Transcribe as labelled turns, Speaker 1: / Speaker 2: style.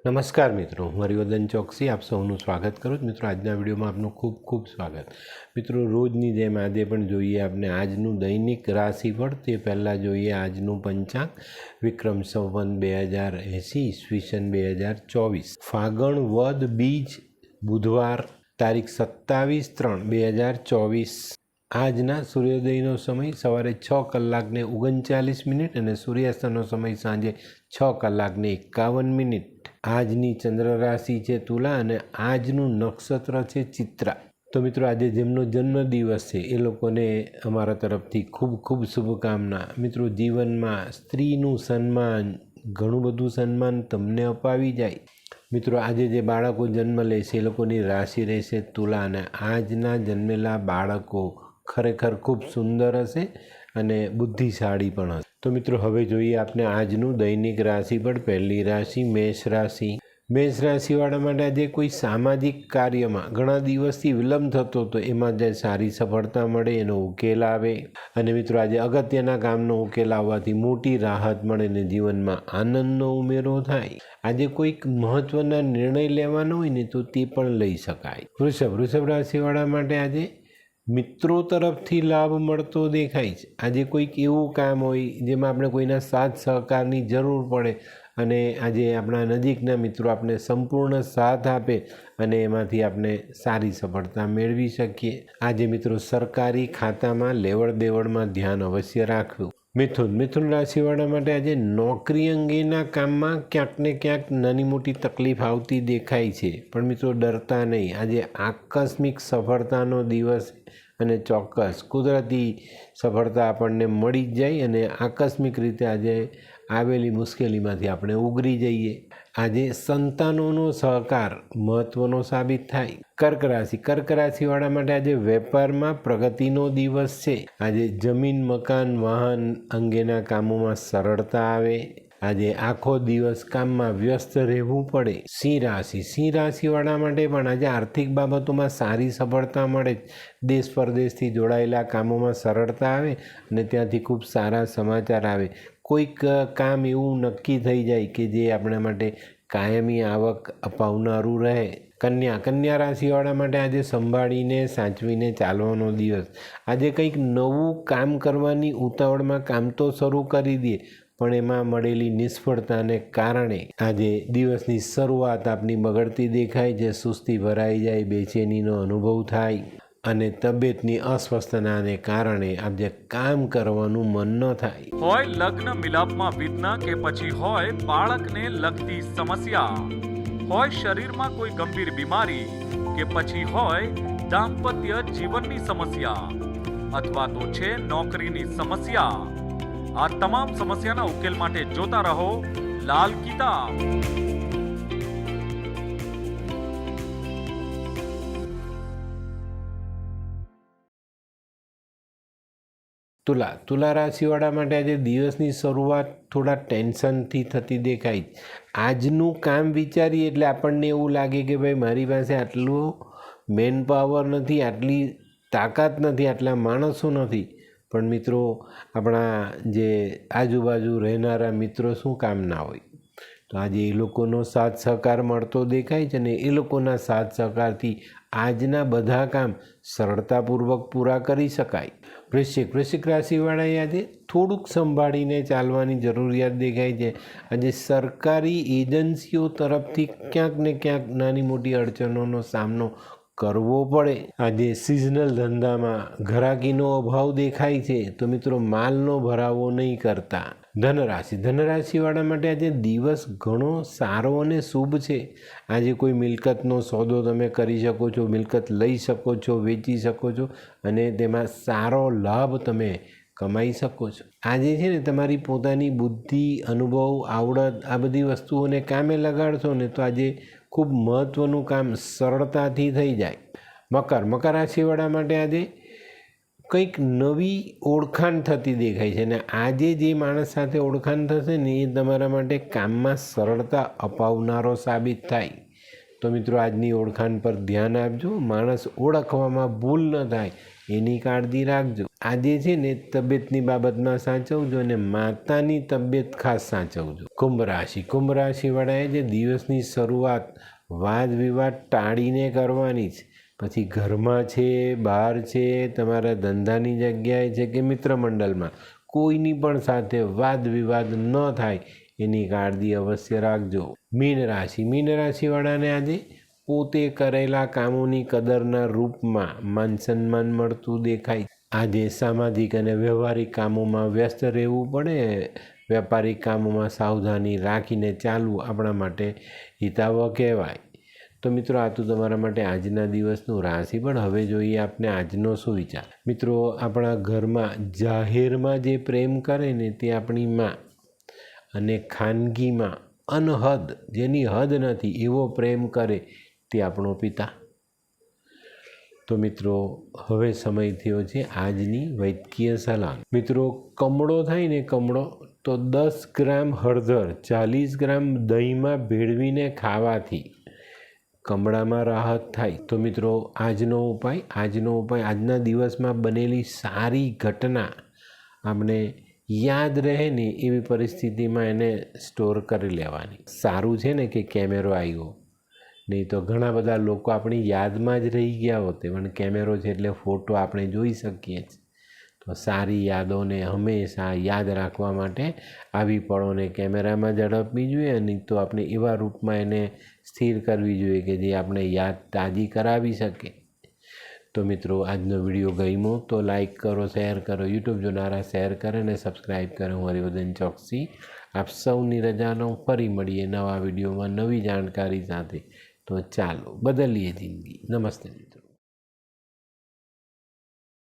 Speaker 1: નમસ્કાર મિત્રો, હું હરિવર્ધન ચોકસી આપ સૌનું સ્વાગત કરું છું। મિત્રો, આજના વિડીયોમાં આપનું ખૂબ ખૂબ સ્વાગત। મિત્રો, રોજની જેમ આજે પણ જોઈએ આપણે આજનું દૈનિક રાશિફળ। તે પહેલાં જોઈએ આજનું પંચાંગ વિક્રમ સંવત 2080 ઈસવીસન 2024 ફાગણ વદ બીજ બુધવાર તારીખ 27/3/2024। આજના સૂર્યોદયનો સમય સવારે 6:39 અને સૂર્યાસ્તનો સમય સાંજે 6:51। આજની ચંદ્ર રાશિ છે તુલા અને આજનું નક્ષત્ર છે ચિત્રા। તો મિત્રો, આજે જેમનો જન્મદિવસ છે એ લોકોને અમારા તરફથી ખૂબ ખૂબ શુભકામના। મિત્રો, જીવનમાં સ્ત્રીનું સન્માન, ઘણું બધું સન્માન તમને અપાવી જાય। મિત્રો, આજે જે બાળકો જન્મ લે છે એ લોકોની રાશિ રહેશે તુલા અને આજના જન્મેલા બાળકો ખરેખર ખૂબ સુંદર હશે અને બુદ્ધિશાળી પણ હશે। તો મિત્રો, હવે જોઈએ આપણે આજનું દૈનિક રાશિફળ। પહેલી રાશિ મેષ રાશિ। મેષ રાશિવાળા માટે આજે કોઈ સામાજિક કાર્યમાં ઘણા દિવસથી વિલંબ થતો હતો, એમાં જે સારી સફળતા મળે, એનો ઉકેલ આવે। અને મિત્રો, આજે અગત્યના કામનો ઉકેલ આવવાથી મોટી રાહત મળે ને જીવનમાં આનંદનો ઉમેરો થાય। આજે કોઈક મહત્વના નિર્ણય લેવાનો હોય ને તો તે પણ લઈ શકાય। વૃષભ રાશિવાળા માટે આજે મિત્રો તરફથી લાભ મળતો દેખાય છે। આજે કોઈક એવું કામ હોય જેમાં આપણે કોઈના સાથ સહકારની જરૂર પડે અને આજે આપણા નજીકના મિત્રો આપણે સંપૂર્ણ સાથ આપે અને એમાંથી આપણે સારી સફળતા મેળવી શકીએ। આજે મિત્રો, સરકારી ખાતામાં લેવડ દેવડમાં ધ્યાન અવશ્ય રાખવું। મિથુન રાશિવાળા માટે આજે નોકરી અંગેના કામમાં ક્યાંક ને ક્યાંક નાની મોટી તકલીફ આવતી દેખાય છે, પણ મિત્રો ડરતા નહીં। આજે આકસ્મિક સફળતાનો દિવસ અને ચોક્કસ કુદરતી સફળતા આપણને મળી જ જાય અને આકસ્મિક રીતે આજે આવેલી મુશ્કેલીમાંથી આપણે ઉગરી જઈએ। આજે સંતાનોનો સહકાર મહત્વનો સાબિત થાય। કર્ક રાશિવાળા માટે આજે વેપારમાં પ્રગતિનો દિવસ છે। આજે જમીન મકાન વાહન અંગેના કામોમાં સરળતા આવે। આજે આખો દિવસ કામમાં વ્યસ્ત રહેવું પડે। સિંહ રાશિવાળા માટે પણ આજે આર્થિક બાબતોમાં સારી સફળતા મળે। દેશ પરદેશથી જોડાયેલા કામોમાં સરળતા આવે અને ત્યાંથી ખૂબ સારા સમાચાર આવે। કોઈક કામ એવું નક્કી થઈ જાય કે જે આપણા માટે કાયમી આવક અપાવનારું રહે। કન્યા રાશિવાળા માટે આજે સંભાળીને સાચવીને ચાલવાનો દિવસ। આજે કંઈક નવું કામ કરવાની ઉતાવળમાં કામ તો શરૂ કરી દે, પણ એમાં મળેલી નિષ્ફળતાને કારણે આજે દિવસની શરૂઆત આપની બગડતી દેખાય છે। સુસ્તી ભરાઈ જાય, બેચેનીનો અનુભવ થાય અને તબિયતની અસ્વસ્થતાને કારણે આજે કામ કરવાનું મન ન થાય।
Speaker 2: હોય લગ્ન મિલાપમાં વિઘ્ન કે પછી હોય બાળકને લગતી સમસ્યા, હોય શરીરમાં કોઈ ગંભીર બીમારી કે પછી હોય દાંપત્ય જીવનની સમસ્યા અથવા તો છે નોકરીની સમસ્યા, આ તમામ સમસ્યાના ઉકેલ માટે જોતા રહો લાલ કિતાબ।
Speaker 1: તુલા રાશિવાળા માટે આજે દિવસની શરૂઆત થોડા ટેન્શનથી થતી દેખાય। આજનું કામ વિચારીએ એટલે આપણને એવું લાગે કે ભાઈ મારી પાસે આટલું મેન પાવર નથી, આટલી તાકાત નથી, આટલા માણસો નથી, પણ મિત્રો આપણા જે આજુબાજુ રહેનારા મિત્રો શું કામના હોય, તો આજે એ લોકોનો સાથ સહકાર મળતો દેખાય છે અને એ લોકોના સાથ સહકારથી આજના બધા કામ સરળતાપૂર્વક પૂરા કરી શકાય। વૃશ્ચિક રાશિવાળાએ આજે થોડુંક સંભાળીને ચાલવાની જરૂરિયાત દેખાય છે। આજે સરકારી એજન્સીઓ તરફથી ક્યાંક ને ક્યાંક નાની મોટી અડચણોનો સામનો કરવો પડે। આજે સિઝનલ ધંધામાં ઘરાકીનો અભાવ દેખાય છે, તો મિત્રો માલનો ભરાવો નહીં કરતા। ધનરાશિવાળા માટે આજે દિવસ ઘણો સારો અને શુભ છે। આજે કોઈ મિલકતનો સોદો તમે કરી શકો છો, મિલકત લઈ શકો છો, વેચી શકો છો અને તેમાં સારો લાભ તમે કમાઈ શકો છો। આજે છે ને તમારી પોતાની બુદ્ધિ, અનુભવ, આવડત આ બધી વસ્તુઓને કામે લગાડશો ને તો આજે ખૂબ મહત્ત્વનું કામ સરળતાથી થઈ જાય। મકર રાશિવાળા માટે આજે કંઈક નવી ઓળખાણ થતી દેખાય છે અને આજે જે માણસ સાથે ઓળખાણ થશે ને એ તમારા માટે કામમાં સરળતા અપાવનારો સાબિત થાય। તો મિત્રો આજની ઓળખાણ પર ધ્યાન આપજો. માણસ ઓળખવામાં ભૂલ ન થાય એની કાળજી રાખજો. આજે છે ને તબિયતની બાબતમાં સાચવજો અને માતાની તબિયત ખાસ સાચવજો. કુંભ રાશિવાળાએ જે દિવસની શરૂઆત વાદ વિવાદ ટાળીને કરવાની છે. પછી ઘરમાં છે, બહાર છે, તમારા ધંધાની જગ્યાએ છે કે મિત્ર મંડળમાં કોઈની પણ સાથે વાદ વિવાદ ન થાય એની કાળજી અવશ્ય રાખજો. મીન રાશિવાળાને આજે પોતે કરેલા કામોની કદરના રૂપમાં માન સન્માન મળતું દેખાય. આજે સામાજિક અને વ્યવહારિક કામોમાં વ્યસ્ત રહેવું પડે. વ્યાપારિક કામોમાં સાવધાની રાખીને ચાલવું આપણા માટે હિતાવહ કહેવાય. તો મિત્રો આ તો તમારા માટે આજના દિવસનું રાશિ. પણ હવે જોઈએ આપણે આજનો શું વિચાર. મિત્રો આપણા ઘરમાં જાહેરમાં જે પ્રેમ કરે ને તે આપણી માં, અને ખાનગીમાં અનહદ, જેની હદ નથી એવો પ્રેમ કરે તે આપણો પિતા. તો મિત્રો હવે સમય થયો છે આજની વૈદ્યકીય સલાહ. મિત્રો કમળો થાય ને, કમળો તો 10 ગ્રામ હળદર 40 ગ્રામ દહીંમાં ભેળવીને ખાવાથી કમળામાં રાહત થાય. તો મિત્રો આજનો ઉપાય આજના દિવસમાં બનેલી સારી ઘટના આપણે યાદ રહે ને એવી પરિસ્થિતિમાં એને સ્ટોર કરી લેવાની. સારું છે ને કે કેમેરો આવ્યો, નહીં તો ઘણા બધા લોકો આપણી યાદમાં જ રહી ગયા હોતે, પણ કેમેરો છે એટલે ફોટો આપણે જોઈ શકીએ છીએ. તો સારી યાદોને હંમેશા યાદ રાખવા માટે આવી પળોને કેમેરામાં ઝડપવી જોઈએ, અને તો આપણે એવા રૂપમાં એને સ્થિર કરવી જોઈએ કે જે આપણે યાદ તાજી કરાવી શકે. તો મિત્રો આજનો વિડીયો ગમ્યો તો લાઈક કરો, શેર કરો, યુટ્યુબ જોનારા શેર કરે અને સબસ્ક્રાઈબ કરે. હું હરિવર્ધન ચોકસી આપ સૌની રજાનો. ફરી મળીએ નવા વિડીયોમાં નવી જાણકારી સાથે. તો ચાલો બદલીએ જિંદગી. નમસ્તે મિત્રો.